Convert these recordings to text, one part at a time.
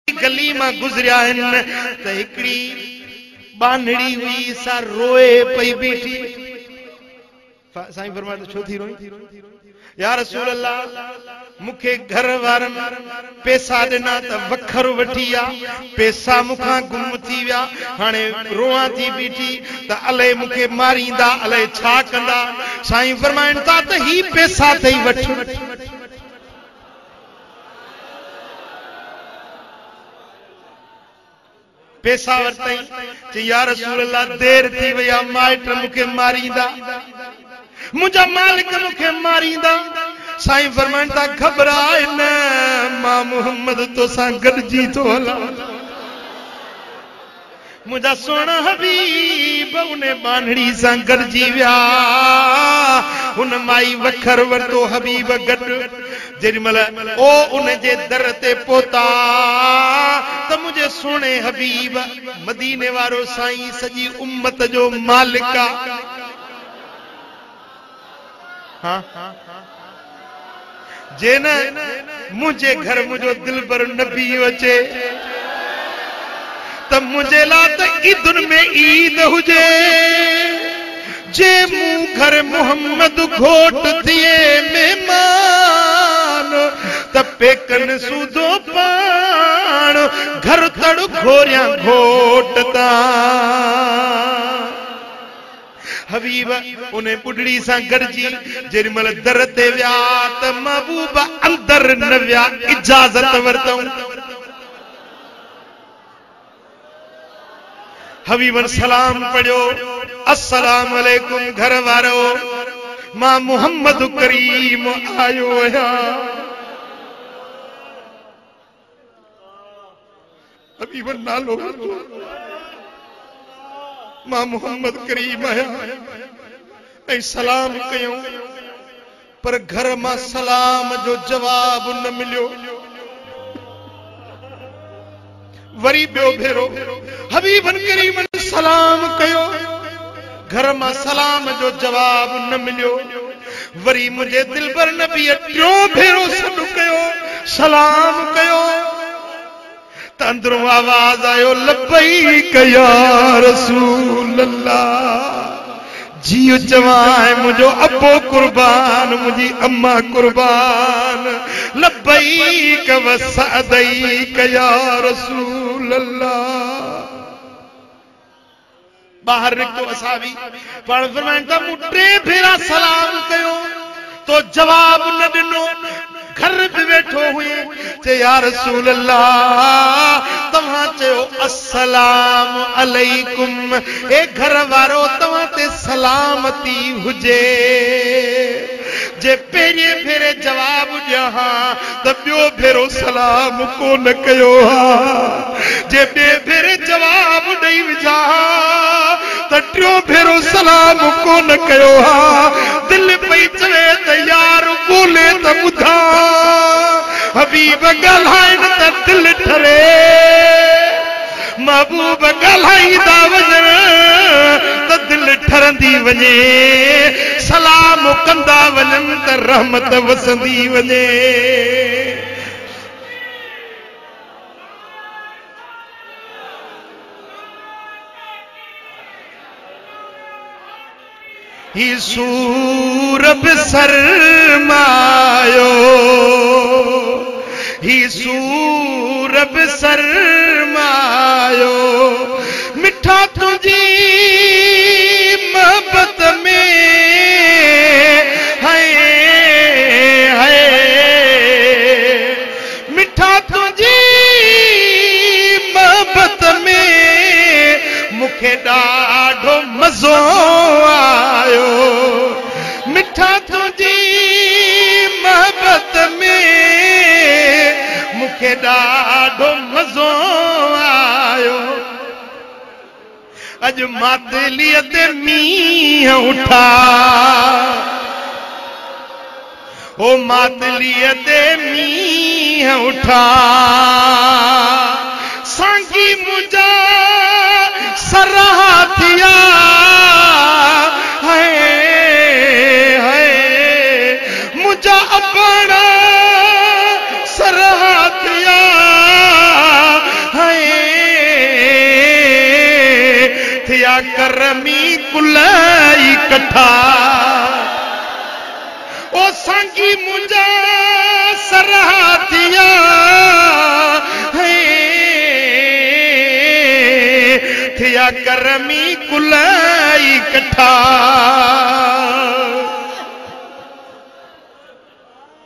गली में गुजरिया तो हिकड़ी बानड़ी हुई सा रोए पई बीठी। साईं फरमाए तो छो थी रोई? या रसूल अल्लाह मुखे घर वारन पैसा देना तो वखर वठी आ, पैसा मुखा गुम थी विया, हाणे रोआ थी बीठी तो अले मुखे मारींदा, अले छा कंदा। साईं फरमाइन था तो ही पैसा थई वठ। पैसा वरतई। या रसूल अल्लाह देर थी वया, माइट मुखे मारींदा, मुझा मालिक मुखे मारींदा। साईं फरमाइन था घबराए न, मां मोहम्मद तो सा गॾजी थो हला। मुझा सोना हबीब उन बानड़ी सां गॾजी विया, उन माई वखर वरतो हबीब गॾु। जेॾीमहिल ओ उन जे दर ते पहुता त मुझे सोने हबीब मदीने वारो साईं सॼी उम्मत जो मालिक आ। हाँ जे न मुझे घर मुझो दिलबर नबी अचे त मुझे ला त ईदुन में ईद हुजे। जे मुंह घर मोहम्मद घोट थिए मेहमान त पेकन सूदो पान घर तड़ घोरिया घोटता। हबीब उन्हें बुढ़ड़ी सा गॾजी जेॾीमहिल दर ते विया त महबूब अंदर न विया, इजाज़त वरतऊं। हबीबन सलाम पढ़ियो, अस्सलाम वालेकुम घर वारो, मां मोहम्मद करीम आयो आया। हबीबन नालो मां मोहम्मद करीम आया ऐं सलाम कयूं, पर घर मां सलाम जो जवाब न मिलियो। वरी ॿियो भेरो हबीबन करीमन सलाम कयो, घर मां सलाम जो जवाब न मिलियो। वरी मुझे दिलबर नबी टियों भेरो सॾु कयो, सलाम कयो त अंदरों आवाज आयो, लब्बैक या रसूल अल्लाह। जियो चवाए मुझो अब्बो कुर्बान, मुझी अम्मा कुर्बान, लब्बैक व सअदैक या रसूल अल्लाह। बाहर निकतो असावी पण फरमाइन था मूं टे भेरा सलाम कयो तो जवाब न दिनो। घर भी वेठो हुए चे या रसूल अल्लाह तव्हां चयो अस्सलाम अलैकुम, ए घर वारो तव्हां ते सलामती हुजे। जे पहिरिए भेरे जवाब ॾियां त ॿियो भेरो सलाम कोन कयो हा। जे ॿिए भेरे जवाब ॾेई विझां त टियों भेरो सलाम कोन कयो हा। दिल पई चवे त यार ॿोले त ॿुधा, हबीब ॻाल्हाइनि त दिल ठरे, महबूब ॻाल्हाईंदा वञण त दिल ठरंदी वञे, सलाम कंदा वञनि त रहमत वसंदी वञे। ही सूरब सरमायो, ही सूरब सरमायो, मिठा तुझी मोहब्बत में है, मिठा तुझी मोहब्बत में मुखे ॾाढो मज़ो आयो। मिठा तुझी मोहब्बत में मुखे ॾाढो मज़ो आयो। अॼु मातलीअ ते मींहुं उठा, ओ मातलीअ ते मींहुं उठा, सांगी मुंहिंजा सरहा थिया, मुंहिंजा अपना सरहा थिया, थिया करमी कुलाई कठा ओ सांगी मुंजा सरहातिया थिया करमी कुलाई कठा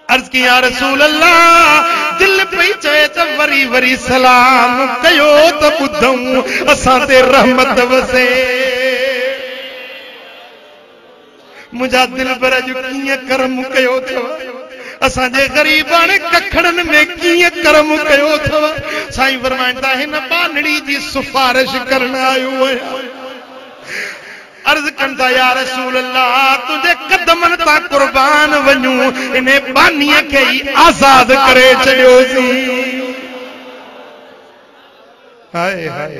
अर्ज की या रसूल अल्लाह दिल पई चए त वरी वरी सलाम कयो त बुधऊं असां ते रहमत वसे मुझा दिल पर जो कीअं करम कयो थव असांजे गरीबान कखड़न में कीअं करम कयो थव साईं फरमाईंदा हिन बानड़ी जी सिफारिश करण आयो आहियां अर्ज कंदा या रसूल अल्लाह तुझे कदमन ता कुर्बान वञूं इने बानीअ खे ई आजाद करे छॾियोसीं हाय हाय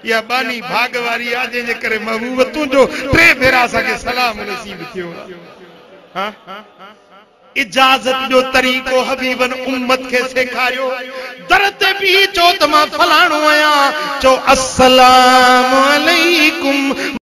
या बानी भाग वारी आ जंहिंजे करे महबूब तुंहिंजो टे भेरा असांखे सलाम नसीब थियो हां इजाजत जो तरीक़ो हबीबन उम्मत के सेखारियो दर ते भी चो त मां फलाणो आहियां चो अस्सलाम अलैकुम